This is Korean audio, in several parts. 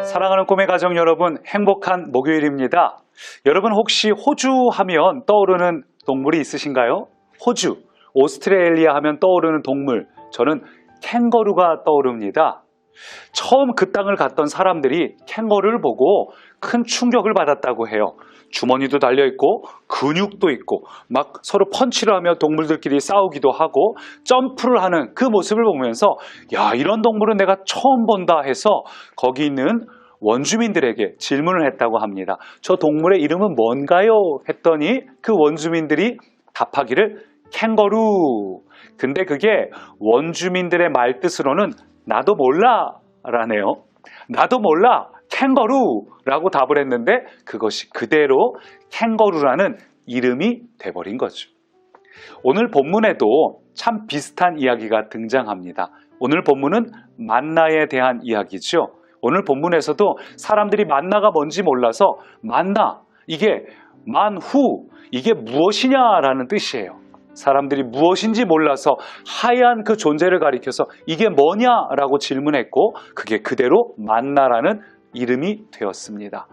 사랑하는 꿈의 가정 여러분, 행복한 목요일입니다. 여러분 혹시 호주 하면 떠오르는 동물이 있으신가요? 호주, 오스트레일리아 하면 떠오르는 동물, 저는 캥거루가 떠오릅니다. 처음 그 땅을 갔던 사람들이 캥거루를 보고 큰 충격을 받았다고 해요. 주머니도 달려있고 근육도 있고 막 서로 펀치를 하며 동물들끼리 싸우기도 하고 점프를 하는 그 모습을 보면서 야, 이런 동물은 내가 처음 본다 해서 거기 있는 원주민들에게 질문을 했다고 합니다. 저 동물의 이름은 뭔가요? 했더니 그 원주민들이 답하기를 캥거루. 근데 그게 원주민들의 말뜻으로는 나도 몰라 라네요. 나도 몰라 캥거루라고 답을 했는데 그것이 그대로 캥거루라는 이름이 돼버린 거죠. 오늘 본문에도 참 비슷한 이야기가 등장합니다. 오늘 본문은 만나에 대한 이야기죠. 오늘 본문에서도 사람들이 만나가 뭔지 몰라서 만나, 이게 만후, 이게 무엇이냐라는 뜻이에요. 사람들이 무엇인지 몰라서 하얀 그 존재를 가리켜서 이게 뭐냐라고 질문했고 그게 그대로 만나라는 이름이 되었습니다.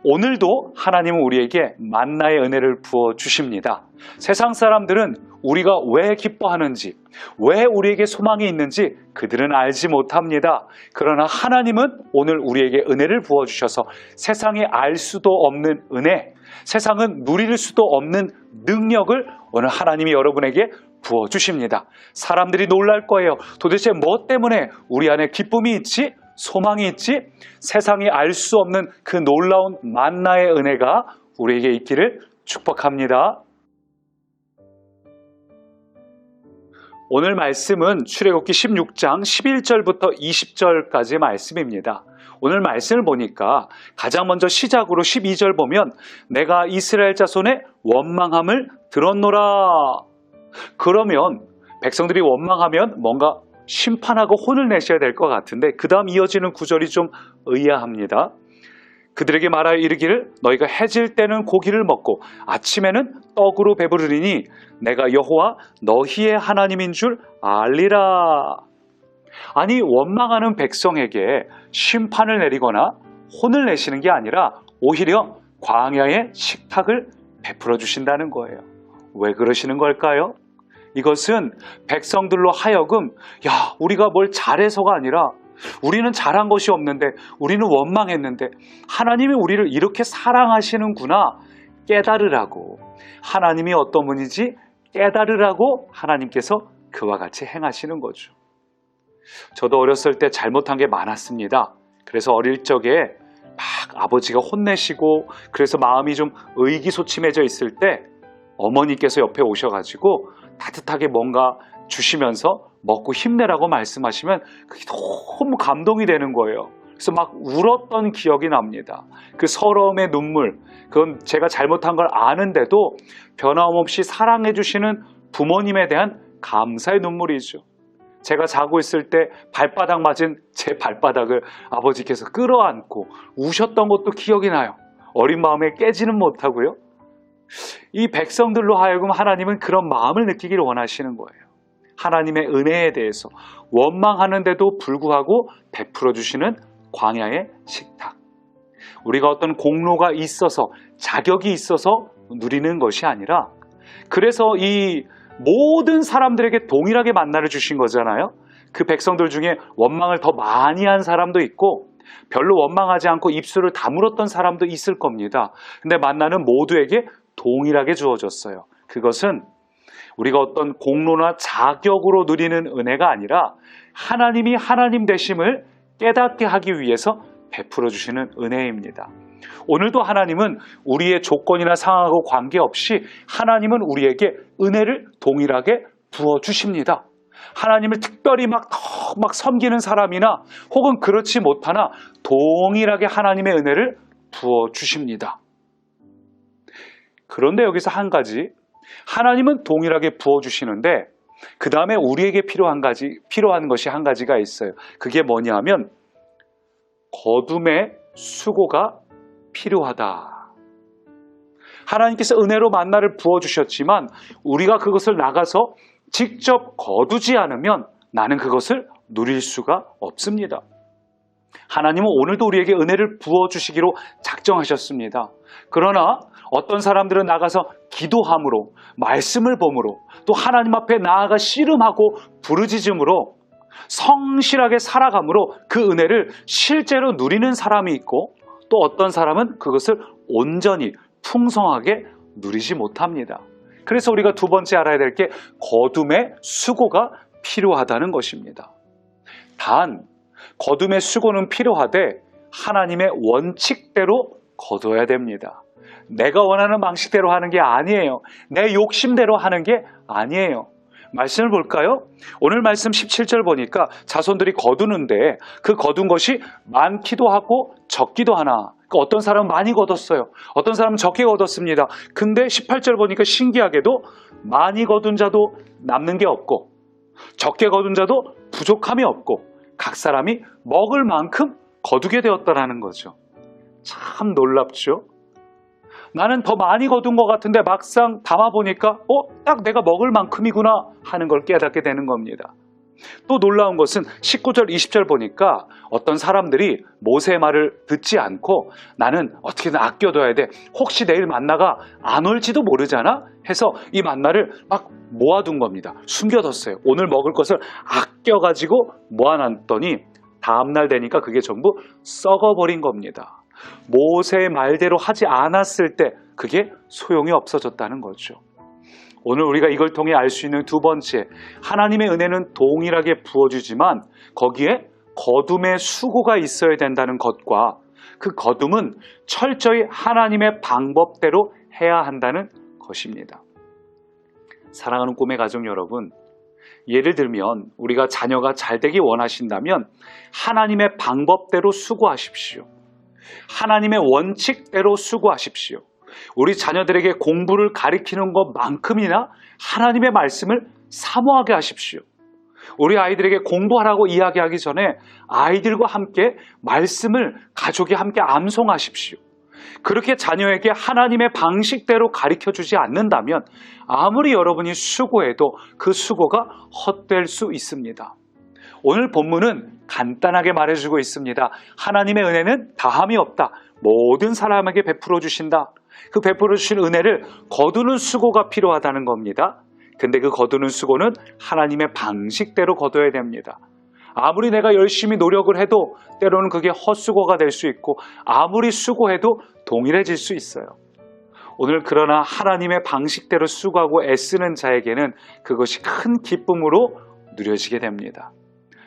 오늘도 하나님은 우리에게 만나의 은혜를 부어 주십니다. 세상 사람들은 우리가 왜 기뻐하는지, 왜 우리에게 소망이 있는지 그들은 알지 못합니다. 그러나 하나님은 오늘 우리에게 은혜를 부어 주셔서 세상에 알 수도 없는 은혜, 세상은 누릴 수도 없는 능력을 오늘 하나님이 여러분에게 부어 주십니다. 사람들이 놀랄 거예요. 도대체 뭐 때문에 우리 안에 기쁨이 있지? 소망이 있지? 세상이 알 수 없는 그 놀라운 만나의 은혜가 우리에게 있기를 축복합니다. 오늘 말씀은 출애굽기 16장 11절부터 20절까지의 말씀입니다. 오늘 말씀을 보니까 가장 먼저 시작으로 12절 보면 내가 이스라엘 자손의 원망함을 들었노라. 그러면 백성들이 원망하면 뭔가 심판하고 혼을 내셔야 될 것 같은데 그 다음 이어지는 구절이 좀 의아합니다. 그들에게 말하여 이르기를 너희가 해질 때는 고기를 먹고 아침에는 떡으로 배부르리니 내가 여호와 너희의 하나님인 줄 알리라. 아니, 원망하는 백성에게 심판을 내리거나 혼을 내시는 게 아니라 오히려 광야의 식탁을 베풀어 주신다는 거예요. 왜 그러시는 걸까요? 이것은 백성들로 하여금 야, 우리가 뭘 잘해서가 아니라 우리는 잘한 것이 없는데 우리는 원망했는데 하나님이 우리를 이렇게 사랑하시는구나 깨달으라고, 하나님이 어떤 분인지 깨달으라고 하나님께서 그와 같이 행하시는 거죠. 저도 어렸을 때 잘못한 게 많았습니다. 그래서 어릴 적에 막 아버지가 혼내시고 그래서 마음이 좀 의기소침해져 있을 때 어머니께서 옆에 오셔가지고 따뜻하게 뭔가 주시면서 먹고 힘내라고 말씀하시면 그게 너무 감동이 되는 거예요. 그래서 막 울었던 기억이 납니다. 그 서러움의 눈물, 그건 제가 잘못한 걸 아는데도 변함없이 사랑해 주시는 부모님에 대한 감사의 눈물이죠. 제가 자고 있을 때 발바닥 맞은 제 발바닥을 아버지께서 끌어안고 우셨던 것도 기억이 나요. 어린 마음에 깨지는 못하고요. 이 백성들로 하여금 하나님은 그런 마음을 느끼기를 원하시는 거예요. 하나님의 은혜에 대해서 원망하는데도 불구하고 베풀어 주시는 광야의 식탁. 우리가 어떤 공로가 있어서 자격이 있어서 누리는 것이 아니라 그래서 이 모든 사람들에게 동일하게 만나를 주신 거잖아요. 그 백성들 중에 원망을 더 많이 한 사람도 있고 별로 원망하지 않고 입술을 다물었던 사람도 있을 겁니다. 근데 만나는 모두에게 동일하게 주어졌어요. 그것은 우리가 어떤 공로나 자격으로 누리는 은혜가 아니라 하나님이 하나님 되심을 깨닫게 하기 위해서 베풀어 주시는 은혜입니다. 오늘도 하나님은 우리의 조건이나 상황하고 관계없이 하나님은 우리에게 은혜를 동일하게 부어주십니다. 하나님을 특별히 막 섬기는 사람이나 혹은 그렇지 못하나 동일하게 하나님의 은혜를 부어주십니다. 그런데 여기서 한 가지, 하나님은 동일하게 부어주시는데 그 다음에 우리에게 필요한 것이 한 가지가 있어요. 그게 뭐냐면 거둠의 수고가 필요하다. 하나님께서 은혜로 만나를 부어주셨지만 우리가 그것을 나가서 직접 거두지 않으면 나는 그것을 누릴 수가 없습니다. 하나님은 오늘도 우리에게 은혜를 부어주시기로 작정하셨습니다. 그러나 어떤 사람들은 나가서 기도함으로, 말씀을 봄으로, 또 하나님 앞에 나아가 씨름하고 부르짖음으로 성실하게 살아감으로 그 은혜를 실제로 누리는 사람이 있고, 또 어떤 사람은 그것을 온전히 풍성하게 누리지 못합니다. 그래서 우리가 두 번째 알아야 될 게 거둠의 수고가 필요하다는 것입니다. 단, 거둠의 수고는 필요하되 하나님의 원칙대로 거둬야 됩니다. 내가 원하는 방식대로 하는 게 아니에요. 내 욕심대로 하는 게 아니에요. 말씀을 볼까요? 오늘 말씀 17절 보니까 자손들이 거두는데 그 거둔 것이 많기도 하고 적기도 하나. 그러니까 어떤 사람은 많이 거뒀어요. 어떤 사람은 적게 거뒀습니다. 근데 18절 보니까 신기하게도 많이 거둔 자도 남는 게 없고 적게 거둔 자도 부족함이 없고 각 사람이 먹을 만큼 거두게 되었다라는 거죠. 참 놀랍죠? 나는 더 많이 거둔 것 같은데 막상 담아보니까 딱 내가 먹을 만큼이구나 하는 걸 깨닫게 되는 겁니다. 또 놀라운 것은 19절, 20절 보니까 어떤 사람들이 모세의 말을 듣지 않고 나는 어떻게든 아껴둬야 돼. 혹시 내일 만나가 안 올지도 모르잖아 해서 이 만나를 막 모아둔 겁니다. 숨겨뒀어요. 오늘 먹을 것을 아껴가지고 모아놨더니 다음날 되니까 그게 전부 썩어버린 겁니다. 모세의 말대로 하지 않았을 때 그게 소용이 없어졌다는 거죠. 오늘 우리가 이걸 통해 알 수 있는 두 번째, 하나님의 은혜는 동일하게 부어주지만 거기에 거둠의 수고가 있어야 된다는 것과 그 거둠은 철저히 하나님의 방법대로 해야 한다는 것입니다. 사랑하는 꿈의 가족 여러분, 예를 들면 우리가 자녀가 잘 되기 원하신다면 하나님의 방법대로 수고하십시오. 하나님의 원칙대로 수고하십시오. 우리 자녀들에게 공부를 가르치는 것만큼이나 하나님의 말씀을 사모하게 하십시오. 우리 아이들에게 공부하라고 이야기하기 전에 아이들과 함께 말씀을 가족이 함께 암송하십시오. 그렇게 자녀에게 하나님의 방식대로 가르쳐주지 않는다면 아무리 여러분이 수고해도 그 수고가 헛될 수 있습니다. 오늘 본문은 간단하게 말해주고 있습니다. 하나님의 은혜는 다함이 없다. 모든 사람에게 베풀어 주신다. 그 베풀어 주신 은혜를 거두는 수고가 필요하다는 겁니다. 근데 그 거두는 수고는 하나님의 방식대로 거둬야 됩니다. 아무리 내가 열심히 노력을 해도 때로는 그게 헛수고가 될 수 있고 아무리 수고해도 동일해질 수 있어요. 오늘 그러나 하나님의 방식대로 수고하고 애쓰는 자에게는 그것이 큰 기쁨으로 누려지게 됩니다.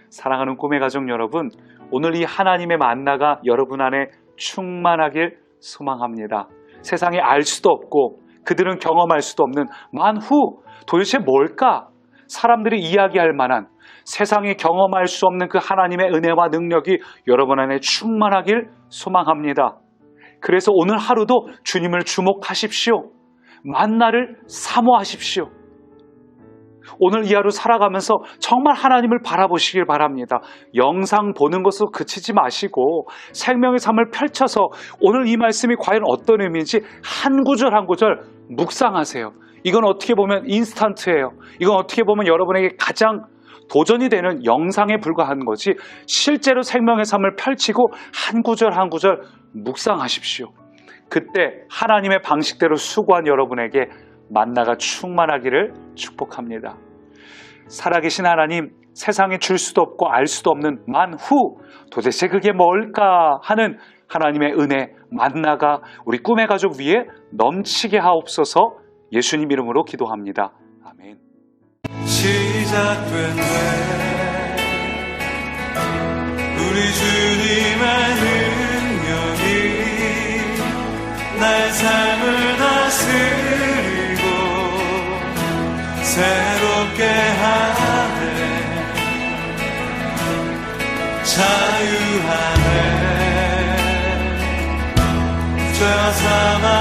사랑하는 꿈의 가족 여러분, 오늘 이 하나님의 만나가 여러분 안에 충만하길 소망합니다. 세상에 알 수도 없고 그들은 경험할 수도 없는 만후, 도대체 뭘까? 사람들이 이야기할 만한, 세상에 경험할 수 없는 그 하나님의 은혜와 능력이 여러분 안에 충만하길 소망합니다. 그래서 오늘 하루도 주님을 주목하십시오. 만나를 사모하십시오. 오늘 이 하루 살아가면서 정말 하나님을 바라보시길 바랍니다. 영상 보는 것으로 그치지 마시고 생명의 삶을 펼쳐서 오늘 이 말씀이 과연 어떤 의미인지 한 구절 한 구절 묵상하세요. 이건 어떻게 보면 인스턴트예요. 이건 어떻게 보면 여러분에게 가장 도전이 되는 영상에 불과한 거지, 실제로 생명의 삶을 펼치고 한 구절 한 구절 묵상하십시오. 그때 하나님의 방식대로 수고한 여러분에게 만나가 충만하기를 축복합니다. 살아계신 하나님, 세상에 줄 수도 없고 알 수도 없는 만후, 도대체 그게 뭘까 하는 하나님의 은혜, 만나가 우리 꿈의 가족 위에 넘치게 하옵소서. 예수님 이름으로 기도합니다. 아멘. 시작된 우리 주님의 능력이 날 삶을 다스리고 새롭게 하네. 자유하네. 죄와 사망